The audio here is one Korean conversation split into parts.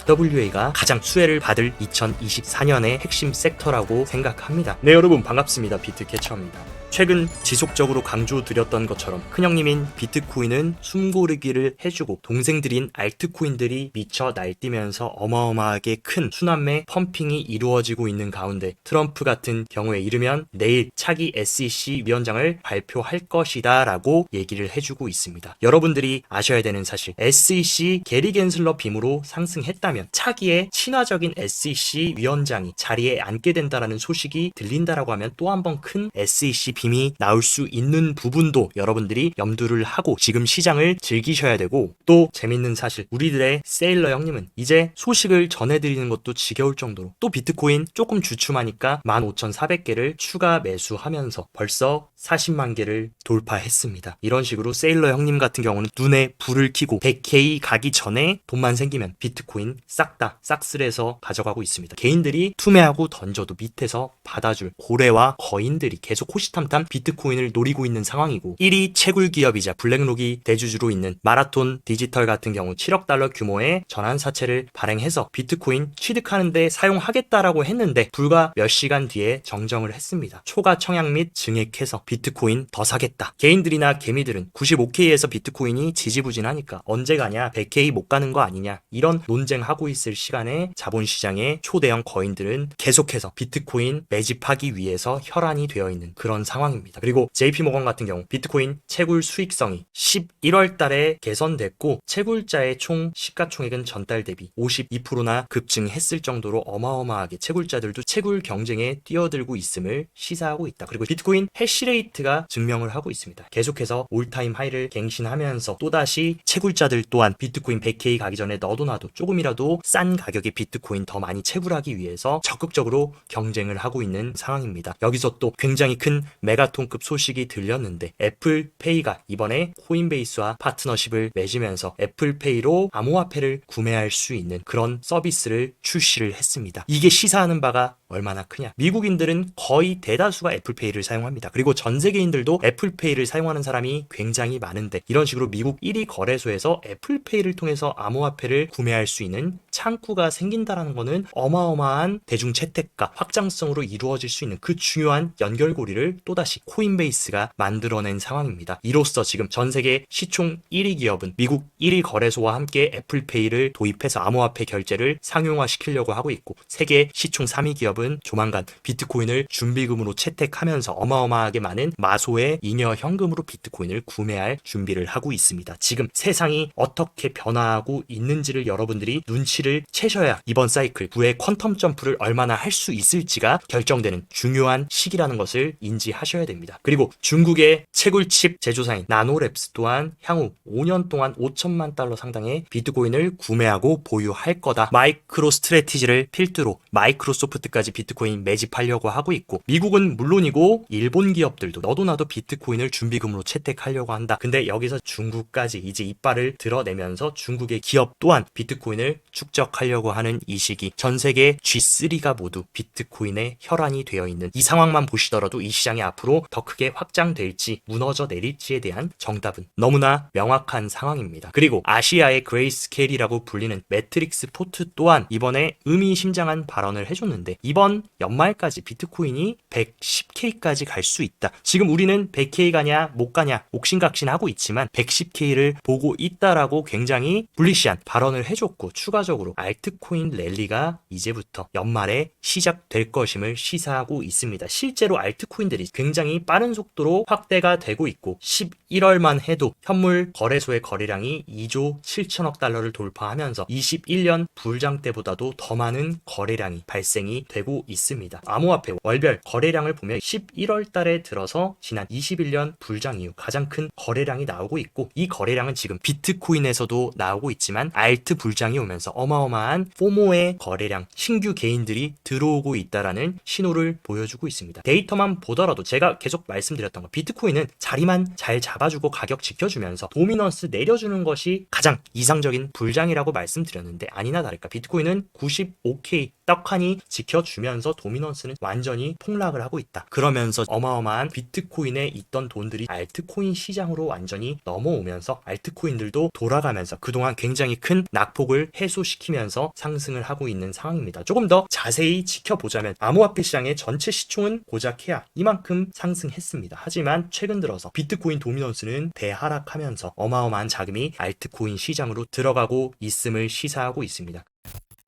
RWA가 가장 수혜를 받을 2024년의 핵심 섹터라고 생각합니다. 네, 여러분 반갑습니다. 비트캐쳐입니다. 최근 지속적으로 강조드렸던 것처럼 큰형님인 비트코인은 숨고르기를 해주고 동생들인 알트코인들이 미쳐 날뛰면서 어마어마하게 큰 순환매 펌핑이 이루어지고 있는 가운데 트럼프 같은 경우에 이르면 내일 차기 SEC 위원장을 발표할 것이다 라고 얘기를 해주고 있습니다. 여러분들이 아셔야 되는 사실, SEC 게리 겐슬러 빔으로 상승했다면 차기의 친화적인 SEC 위원장이 자리에 앉게 된다라는 소식이 들린다라고 하면 또 한 번 큰 SEC 빔이 나올 수 있는 부분도 여러분들이 염두를 하고 지금 시장을 즐기셔야 되고, 또 재밌는 사실, 우리들의 세일러 형님은 이제 소식을 전해드리는 것도 지겨울 정도로 또 비트코인 조금 주춤하니까 15,400개를 추가 매수하면서 벌써 40만 개를 돌파했습니다. 이런 식으로 세일러 형님 같은 경우는 눈에 불을 켜고 100K 가기 전에 돈만 생기면 비트코인 싹 다 싹쓸해서 가져가고 있습니다. 개인들이 투매하고 던져도 밑에서 받아줄 고래와 거인들이 계속 호시탐탐 비트코인을 노리고 있는 상황이고, 1위 채굴 기업이자 블랙록이 대주주로 있는 마라톤 디지털 같은 경우 7억 달러 규모의 전환사채를 발행해서 비트코인 취득하는데 사용하겠다라고 했는데 불과 몇 시간 뒤에 정정을 했습니다. 초과 청약 및 증액해서 비트코인 더 사겠다. 개인들이나 개미들은 95K에서 비트코인이 지지부진하니까 언제 가냐, 100K 못 가는 거 아니냐, 이런 논쟁하고 있을 시간에 자본시장의 초대형 거인들은 계속해서 비트코인 매집하기 위해서 혈안이 되어 있는 그런 상황입니다. 그리고 JP모건 같은 경우 비트코인 채굴 수익성이 11월 달에 개선됐고 채굴자의 총 시가총액은 전달 대비 52%나 급증했을 정도로 어마어마하게 채굴자들도 채굴 경쟁에 뛰어들고 있음을 시사하고 있다. 그리고 비트코인 해시레이트가 증명을 하고 있습니다. 계속해서 올타임 하이를 갱신하면서 또다시 채굴자들 또한 비트코인 100K 가기 전에 너도 나도 조금이라도 싼 가격의 비트코인 더 많이 채굴하기 위해서 적극적으로 경쟁을 하고 있는 상황입니다. 여기서 또 굉장히 큰 메가톤급 소식이 들렸는데, 애플페이가 이번에 코인베이스와 파트너십을 맺으면서 애플페이로 암호화폐를 구매할 수 있는 그런 서비스를 출시를 했습니다. 이게 시사하는 바가 얼마나 크냐. 미국인들은 거의 대다수가 애플페이를 사용합니다. 그리고 전 세계인들도 애플페이를 사용하는 사람이 굉장히 많은데, 이런 식으로 미국 1위 거래소에서 애플페이를 통해서 암호화폐를 구매할 수 있는 창구가 생긴다라는 것은 어마어마한 대중 채택과 확장성으로 이루어질 수 있는 그 중요한 연결고리를 또다시 코인베이스가 만들어낸 상황입니다. 이로써 지금 전 세계 시총 1위 기업은 미국 1위 거래소와 함께 애플페이를 도입해서 암호화폐 결제를 상용화시키려고 하고 있고, 세계 시총 3위 기업은 조만간 비트코인을 준비금으로 채택하면서 어마어마하게 많은 마소의 잉여 현금으로 비트코인을 구매할 준비를 하고 있습니다. 지금 세상이 어떻게 변화하고 있는지를 여러분들이 눈치를 채셔야 이번 사이클 후에 퀀텀 점프를 얼마나 할 수 있을지가 결정되는 중요한 시기라는 것을 인지하셔야 됩니다. 그리고 중국의 채굴칩 제조사인 나노랩스 또한 향후 5년 동안 5천만 달러 상당의 비트코인을 구매하고 보유할 거다. 마이크로 스트래티지를 필두로 마이크로소프트까지 비트코인 매집하려고 하고 있고, 미국은 물론이고 일본 기업들도 너도 나도 비트코인을 준비금으로 채택하려고 한다. 근데 여기서 중국까지 이제 이빨을 드러내면서 중국의 기업 또한 비트코인을 축적하려고 하는 이 시기, 전 세계 G3가 모두 비트코인의 혈안이 되어 있는 이 상황만 보시더라도 이 시장이 앞으로 더 크게 확장될지 무너져 내릴지에 대한 정답은 너무나 명확한 상황입니다. 그리고 아시아의 그레이스케일이라고 불리는 매트릭스 포트 또한 이번에 의미심장한 발언을 해줬는데, 이번 연말까지 비트코인이 110K까지 갈 수 있다. 지금 우리는 100K 가냐 못 가냐 옥신각신하고 있지만 110K를 보고 있다라고 굉장히 불리시한 발언을 해줬고, 추가적으로 알트코인 랠리가 이제부터 연말에 시작될 것임을 시사하고 있습니다. 실제로 알트코인들이 굉장히 빠른 속도로 확대가 되고 있고, 11월만 해도 현물 거래소의 거래량이 2조 7천억 달러를 돌파하면서 21년 불장 때보다도 더 많은 거래량이 발생이 되고 있습니다. 암호화폐 월별 거래량을 보면 11월 달에 들어서 지난 21년 불장 이후 가장 큰 거래량이 나오고 있고, 이 거래량은 지금 비트코인에서도 나오고 있지만 알트 불장이 오면서 어마어마한 포모의 거래량, 신규 개인들이 들어오고 있다라는 신호를 보여주고 있습니다. 데이터만 보더라도 제가 계속 말씀드렸던 거, 비트코인은 자리만 잘 잡아주고 가격 지켜주면서 도미넌스 내려주는 것이 가장 이상적인 불장이라고 말씀드렸는데, 아니나 다를까 비트코인은 95K 떡하니 지켜주고 밀어주면서 도미넌스는 완전히 폭락을 하고 있다. 그러면서 어마어마한 비트코인에 있던 돈들이 알트코인 시장으로 완전히 넘어오면서 알트코인들도 돌아가면서 그동안 굉장히 큰 낙폭을 해소시키면서 상승을 하고 있는 상황입니다. 조금 더 자세히 지켜보자면 암호화폐 시장의 전체 시총은 고작해야 이만큼 상승했습니다. 하지만 최근 들어서 비트코인 도미넌스는 대하락하면서 어마어마한 자금이 알트코인 시장으로 들어가고 있음을 시사하고 있습니다.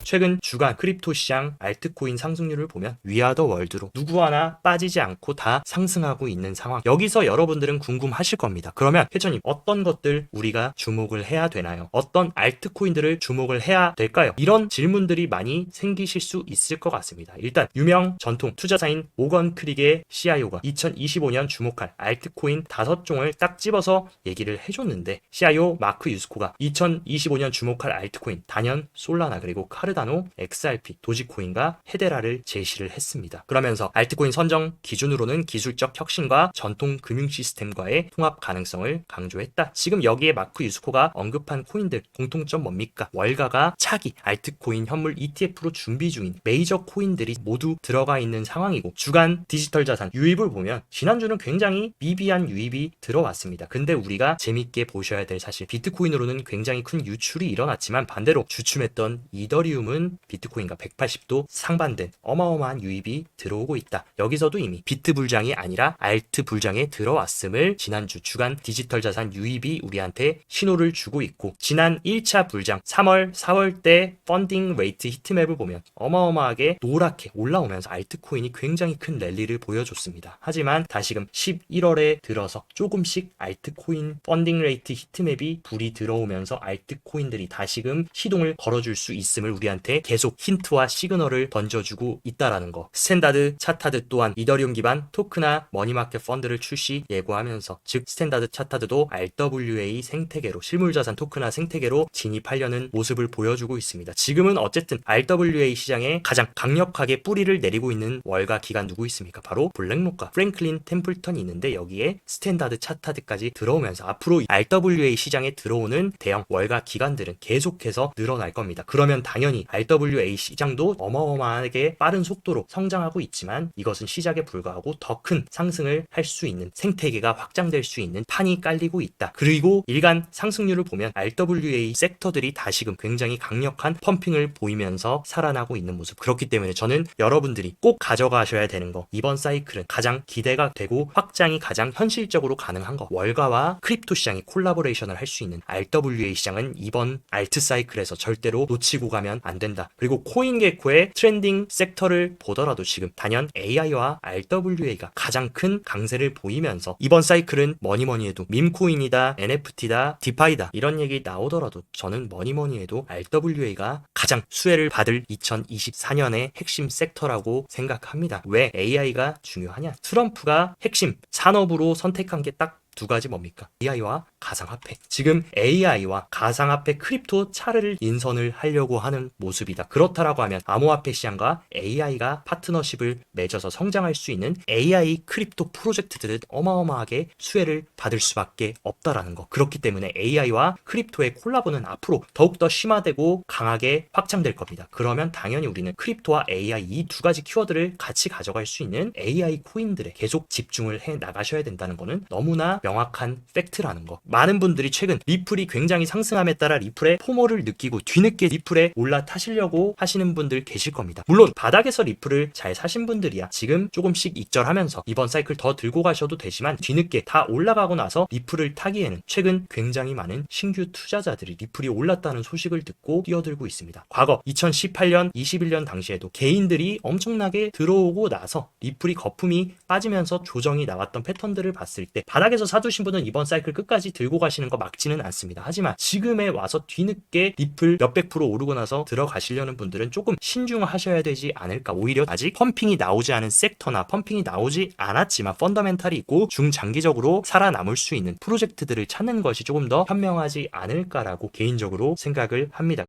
최근 주간 크립토 시장 알트코인 상승률을 보면 위아더 월드로 누구 하나 빠지지 않고 다 상승하고 있는 상황. 여기서 여러분들은 궁금하실 겁니다. 그러면 회원님 어떤 것들 우리가 주목을 해야 되나요? 어떤 알트코인들을 주목을 해야 될까요? 이런 질문들이 많이 생기실 수 있을 것 같습니다. 일단 유명 전통 투자사인 모건 크릭의 CIO가 2025년 주목할 알트코인 5종을 딱 집어서 얘기를 해줬는데 CIO 마크 유스코가 2025년 주목할 알트코인 단연 솔라나 그리고 카르다노, XRP, 도지코인과 헤데라를 제시를 했습니다. 그러면서 알트코인 선정 기준으로는 기술적 혁신과 전통 금융 시스템과의 통합 가능성을 강조했다. 지금 여기에 마크 유스코가 언급한 코인들 공통점 뭡니까? 월가가 차기 알트코인 현물 ETF로 준비 중인 메이저 코인들이 모두 들어가 있는 상황이고 주간 디지털 자산 유입을 보면 지난주는 굉장히 미비한 유입이 들어왔습니다. 근데 우리가 재밌게 보셔야 될 사실 비트코인으로는 굉장히 큰 유출이 일어났지만 반대로 주춤했던 이더리움은 비트코인과 180도 상반된 어마어마한 유입이 들어오고 있다. 여기서도 이미 비트 불장이 아니라 알트 불장에 들어왔음을 지난주 주간 디지털 자산 유입이 우리한테 신호를 주고 있고 지난 1차 불장 3월, 4월 때 펀딩 레이트 히트맵을 보면 어마어마하게 노랗게 올라오면서 알트코인이 굉장히 큰 랠리를 보여줬습니다. 하지만 다시금 11월에 들어서 조금씩 알트코인 펀딩 레이트 히트맵이 불이 들어오면서 알트코인들이 다시금 시동을 걸어줄 수 있음을 우리한테 계속 힌트와 시그널을 던져주고 있다라는 거. 스탠다드 차타드 또한 이더리움 기반 토크나 머니마켓 펀드를 출시 예고하면서 즉 스탠다드 차타드도 RWA 생태계로 실물자산 토크나 생태계로 진입하려는 모습을 보여주고 있습니다. 지금은 어쨌든 RWA 시장에 가장 강력하게 뿌리를 내리고 있는 월가 기관 누구 있습니까? 바로 블랙록과 프랭클린 템플턴이 있는데 여기에 스탠다드 차타드까지 들어오면서 앞으로 RWA 시장에 들어오는 대형 월가 기관들은 계속해서 늘어날 겁니다. 그러면 당연히 RWA 시장도 어마어마하게 빠른 속도로 성장하고 있지만 이것은 시작에 불과하고 더 큰 상승을 할 수 있는 생태계가 확장될 수 있는 판이 깔리고 있다. 그리고 일간 상승률을 보면 RWA 섹터들이 다시금 굉장히 강력한 펌핑을 보이면서 살아나고 있는 모습. 그렇기 때문에 저는 여러분들이 꼭 가져가셔야 되는 거 이번 사이클은 가장 기대가 되고 확장이 가장 현실적으로 가능한 거 월가와 크립토 시장이 콜라보레이션을 할 수 있는 RWA 시장은 이번 알트 사이클에서 절대로 놓치고 가면 안 된다. 그리고 코인게코의 트렌딩 섹터를 보더라도 지금 단연 AI와 RWA가 가장 큰 강세를 보이면서 이번 사이클은 뭐니뭐니 해도 밈코인이다, NFT다, 디파이다 이런 얘기 나오더라도 저는 뭐니뭐니 해도 RWA가 가장 수혜를 받을 2024년의 핵심 섹터라고 생각합니다. 왜 AI가 중요하냐? 트럼프가 핵심 산업으로 선택한 게 딱 두 가지 뭡니까? AI와 가상화폐. 지금 AI와 가상화폐 크립토 차례를 인선을 하려고 하는 모습이다. 그렇다라고 하면 암호화폐 시장과 AI가 파트너십을 맺어서 성장할 수 있는 AI 크립토 프로젝트들은 어마어마하게 수혜를 받을 수밖에 없다라는 거. 그렇기 때문에 AI와 크립토의 콜라보는 앞으로 더욱더 심화되고 강하게 확장될 겁니다. 그러면 당연히 우리는 크립토와 AI 이 두 가지 키워드를 같이 가져갈 수 있는 AI 코인들에 계속 집중을 해 나가셔야 된다는 거는 너무나 명확한 팩트라는 거. 많은 분들이 최근 리플이 굉장히 상승함에 따라 리플의 포모를 느끼고 뒤늦게 리플에 올라타시려고 하시는 분들 계실 겁니다. 물론 바닥에서 리플을 잘 사신 분들이야 지금 조금씩 익절하면서 이번 사이클 더 들고 가셔도 되지만 뒤늦게 다 올라가고 나서 리플을 타기에는 최근 굉장히 많은 신규 투자자들이 리플이 올랐다는 소식을 듣고 뛰어들고 있습니다. 과거 2018년, 21년 당시에도 개인들이 엄청나게 들어오고 나서 리플이 거품이 빠지면서 조정이 나왔던 패턴들을 봤을 때 바닥에서 사두신 분은 이번 사이클 끝까지 들고 가시는 거 막지는 않습니다. 하지만 지금에 와서 뒤늦게 리플 몇백 프로 오르고 나서 들어가시려는 분들은 조금 신중하셔야 되지 않을까. 오히려 아직 펌핑이 나오지 않은 섹터나 펌핑이 나오지 않았지만 펀더멘탈이 있고 중장기적으로 살아남을 수 있는 프로젝트들을 찾는 것이 조금 더 현명하지 않을까라고 개인적으로 생각을 합니다.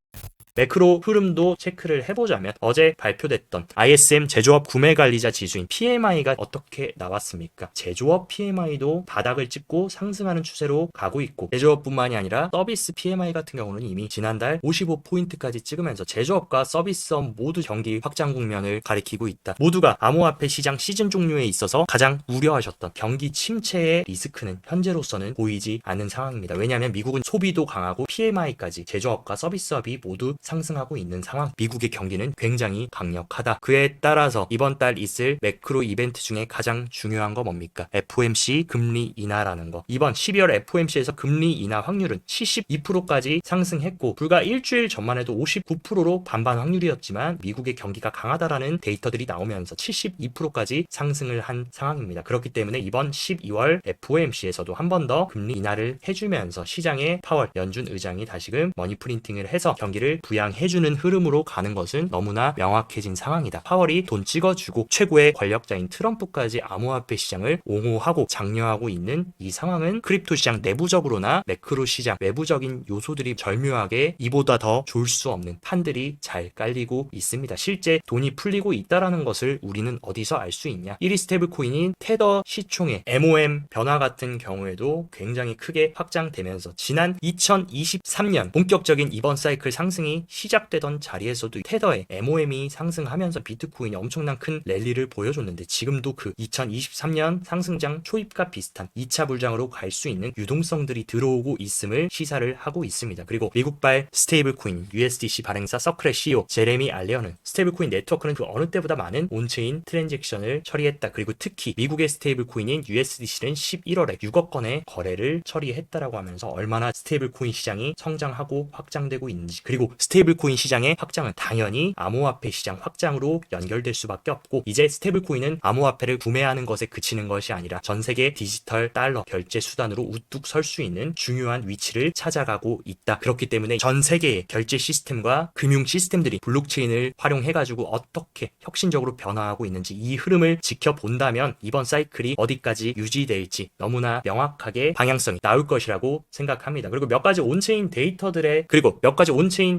매크로 흐름도 체크를 해보자면 어제 발표됐던 ISM 제조업 구매관리자 지수인 PMI가 어떻게 나왔습니까? 제조업 PMI도 바닥을 찍고 상승하는 추세로 가고 있고, 제조업뿐만이 아니라 서비스 PMI 같은 경우는 이미 지난달 55포인트까지 찍으면서 제조업과 서비스업 모두 경기 확장 국면을 가리키고 있다. 모두가 암호화폐 시장 시즌 종료에 있어서 가장 우려하셨던 경기 침체의 리스크는 현재로서는 보이지 않는 상황입니다. 왜냐하면 미국은 소비도 강하고 PMI까지 제조업과 서비스업이 모두 상승하고 있는 상황. 미국의 경기는 굉장히 강력하다. 그에 따라서 이번 달 있을 매크로 이벤트 중에 가장 중요한 거 뭡니까? FOMC 금리 인하라는 거. 이번 12월 FOMC에서 금리 인하 확률은 72%까지 상승했고, 불과 일주일 전만 해도 59%로 반반 확률이었지만 미국의 경기가 강하다라는 데이터들이 나오면서 72%까지 상승을 한 상황입니다. 그렇기 때문에 이번 12월 FOMC에서도 한 번 더 금리 인하를 해주면서 시장에 파월 연준 의장이 다시금 머니 프린팅을 해서 경기를 부양해주는 흐름으로 가는 것은 너무나 명확해진 상황이다. 파월이 돈 찍어주고 최고의 권력자인 트럼프까지 암호화폐 시장을 옹호하고 장려하고 있는 이 상황은 크립토 시장 내부적으로나 매크로 시장 외부적인 요소들이 절묘하게 이보다 더 좋을 수 없는 판들이 잘 깔리고 있습니다. 실제 돈이 풀리고 있다라는 것을 우리는 어디서 알 수 있냐? 1위 스테이블 코인인 테더 시총의 MOM 변화 같은 경우에도 굉장히 크게 확장되면서 지난 2023년 본격적인 이번 사이클 상승이 시작되던 자리에서도 테더의 MOM이 상승하면서 비트코인이 엄청난 큰 랠리를 보여줬는데, 지금도 그 2023년 상승장 초입과 비슷한 2차 불장으로 갈 수 있는 유동성들이 들어오고 있음을 시사를 하고 있습니다. 그리고 미국발 스테이블 코인 USDC 발행사 서클의 CEO 제레미 알레어는 스테이블 코인 네트워크는 그 어느 때보다 많은 온체인 트랜잭션을 처리했다. 그리고 특히 미국의 스테이블 코인인 USDC는 11월에 6억 건의 거래를 처리했다라고 하면서 얼마나 스테이블 코인 시장이 성장하고 확장되고 있는지, 그리고 스테이블 코인 시장의 확장은 당연히 암호화폐 시장 확장으로 연결될 수밖에 없고, 이제 스테이블 코인은 암호화폐를 구매하는 것에 그치는 것이 아니라 전 세계 디지털 달러 결제 수단으로 우뚝 설 수 있는 중요한 위치를 찾아가고 있다. 그렇기 때문에 전 세계의 결제 시스템과 금융 시스템들이 블록체인을 활용해가지고 어떻게 혁신적으로 변화하고 있는지 이 흐름을 지켜본다면 이번 사이클이 어디까지 유지될지 너무나 명확하게 방향성이 나올 것이라고 생각합니다. 그리고 몇 가지 온체인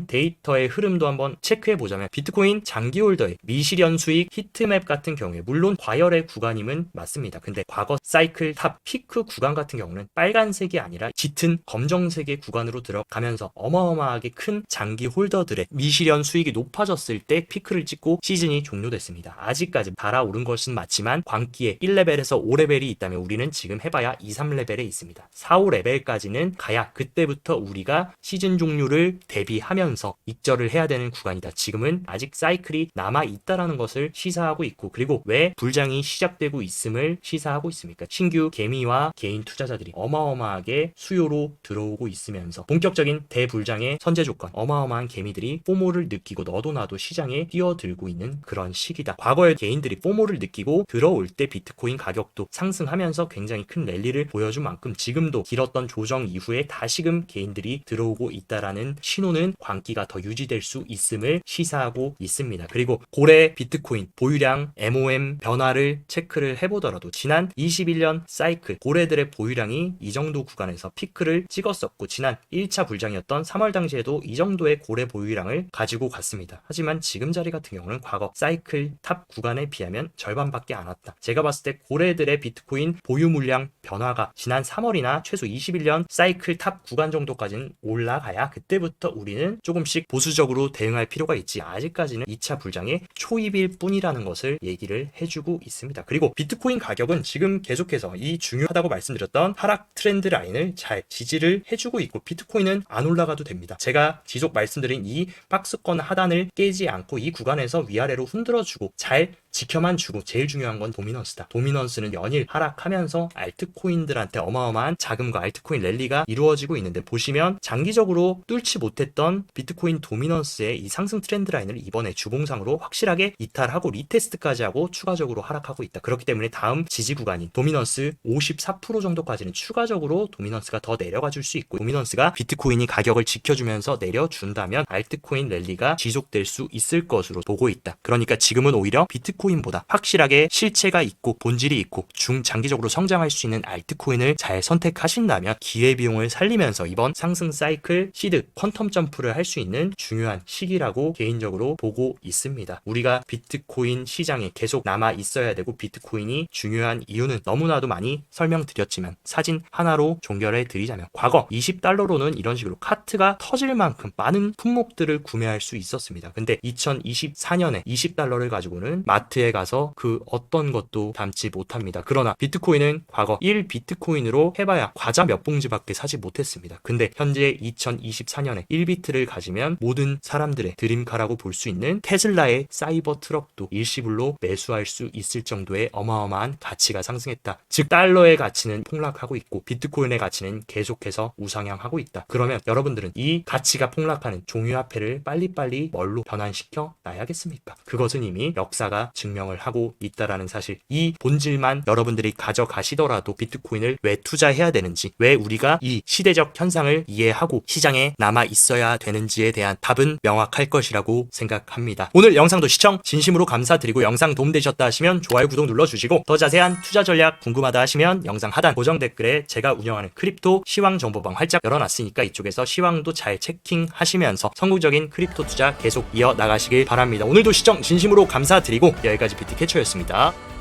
데이터의 흐름도 한번 체크해보자면, 비트코인 장기 홀더의 미실현 수익 히트맵 같은 경우에 물론 과열의 구간임은 맞습니다. 근데 과거 사이클 탑 피크 구간 같은 경우는 빨간색이 아니라 짙은 검정색의 구간으로 들어가면서 어마어마하게 큰 장기 홀더들의 미실현 수익이 높아졌을 때 피크를 찍고 시즌이 종료됐습니다. 아직까지 달아오른 것은 맞지만 광기에 1레벨에서 5레벨이 있다면 우리는 지금 해봐야 2, 3레벨에 있습니다. 4, 5레벨까지는 가야 그때부터 우리가 시즌 종료를 대비하면서 익절을 해야 되는 구간이다. 지금은 아직 사이클이 남아있다라는 것을 시사하고 있고, 그리고 왜 불장이 시작되고 있음을 시사하고 있습니까? 신규 개미와 개인 투자자들이 어마어마하게 수요로 들어오고 있으면서 본격적인 대불장의 선제 조건, 어마어마한 개미들이 포모를 느끼고 너도 나도 시장에 뛰어들고 있는 그런 시기다. 과거에 개인들이 포모를 느끼고 들어올 때 비트코인 가격도 상승하면서 굉장히 큰 랠리를 보여준 만큼 지금도 길었던 조정 이후에 다시금 개인들이 들어오고 있다라는 신호는 광기가 더 유지될 수 있음을 시사하고 있습니다. 그리고 고래 비트코인 보유량 MOM 변화를 체크를 해보더라도 지난 21년 사이클 고래들의 보유량이 이 정도 구간에서 피크를 찍었었고, 지난 1차 불장이었던 3월 당시에도 이 정도의 고래 보유량을 가지고 갔습니다. 하지만 지금 자리 같은 경우는 과거 사이클 탑 구간에 비하면 절반밖에 안 왔다. 제가 봤을 때 고래들의 비트코인 보유 물량 변화가 지난 3월이나 최소 21년 사이클 탑 구간 정도까지는 올라가야 그때부터 우리는 조금씩 보수적으로 대응할 필요가 있지, 아직까지는 2차 불장의 초입일 뿐이라는 것을 얘기를 해주고 있습니다. 그리고 비트코인 가격은 지금 계속해서 이 중요하다고 말씀드렸던 하락 트렌드 라인을 잘 지지를 해주고 있고, 비트코인은 안 올라가도 됩니다. 제가 지속 말씀드린 이 박스권 하단을 깨지 않고 이 구간에서 위아래로 흔들어주고 잘 지켜만 주고, 제일 중요한 건 도미넌스다. 도미넌스는 연일 하락하면서 알트코인들한테 어마어마한 자금과 알트코인 랠리가 이루어지고 있는데, 보시면 장기적으로 뚫지 못했던 비트코인 도미넌스의 이 상승 트렌드 라인을 이번에 주봉상으로 확실하게 이탈하고 리테스트까지 하고 추가적으로 하락하고 있다. 그렇기 때문에 다음 지지 구간인 도미넌스 54% 정도까지는 추가적으로 도미넌스가 더 내려가 줄 수 있고, 도미넌스가 비트코인이 가격을 지켜주면서 내려준다면 알트코인 랠리가 지속될 수 있을 것으로 보고 있다. 그러니까 지금은 오히려 비트코인보다 확실하게 실체가 있고 본질이 있고 중장기적으로 성장할 수 있는 알트코인을 잘 선택하신다면 기회비용을 살리면서 이번 상승 사이클 시드 퀀텀 점프를 할 수 있는 있는 중요한 시기라고 개인적으로 보고 있습니다. 우리가 비트코인 시장에 계속 남아 있어야 되고 비트코인이 중요한 이유는 너무나도 많이 설명드렸지만 사진 하나로 종결해 드리자면 과거 20달러로는 이런 식으로 카트가 터질 만큼 많은 품목들을 구매할 수 있었습니다. 근데 2024년에 20달러를 가지고는 마트에 가서 그 어떤 것도 담지 못합니다. 그러나 비트코인은 과거 1비트코인으로 해봐야 과자 몇 봉지밖에 사지 못했습니다. 근데 현재 2024년에 1비트를 가지면 모든 사람들의 드림카라고 볼 수 있는 테슬라의 사이버 트럭도 일시불로 매수할 수 있을 정도의 어마어마한 가치가 상승했다. 즉 달러의 가치는 폭락하고 있고 비트코인의 가치는 계속해서 우상향하고 있다. 그러면 여러분들은 이 가치가 폭락하는 종이화폐를 빨리빨리 뭘로 변환시켜 놔야겠습니까? 그것은 이미 역사가 증명을 하고 있다라는 사실. 이 본질만 여러분들이 가져가시더라도 비트코인을 왜 투자해야 되는지, 왜 우리가 이 시대적 현상을 이해하고 시장에 남아 있어야 되는지에 대한 답은 명확할 것이라고 생각합니다. 오늘 영상도 시청 진심으로 감사드리고 영상 도움되셨다 하시면 좋아요, 구독 눌러주시고 더 자세한 투자 전략 궁금하다 하시면 영상 하단 고정 댓글에 제가 운영하는 크립토 시황 정보방 활짝 열어놨으니까 이쪽에서 시황도 잘 체킹하시면서 성공적인 크립토 투자 계속 이어나가시길 바랍니다. 오늘도 시청 진심으로 감사드리고 여기까지 비트캐쳐였습니다.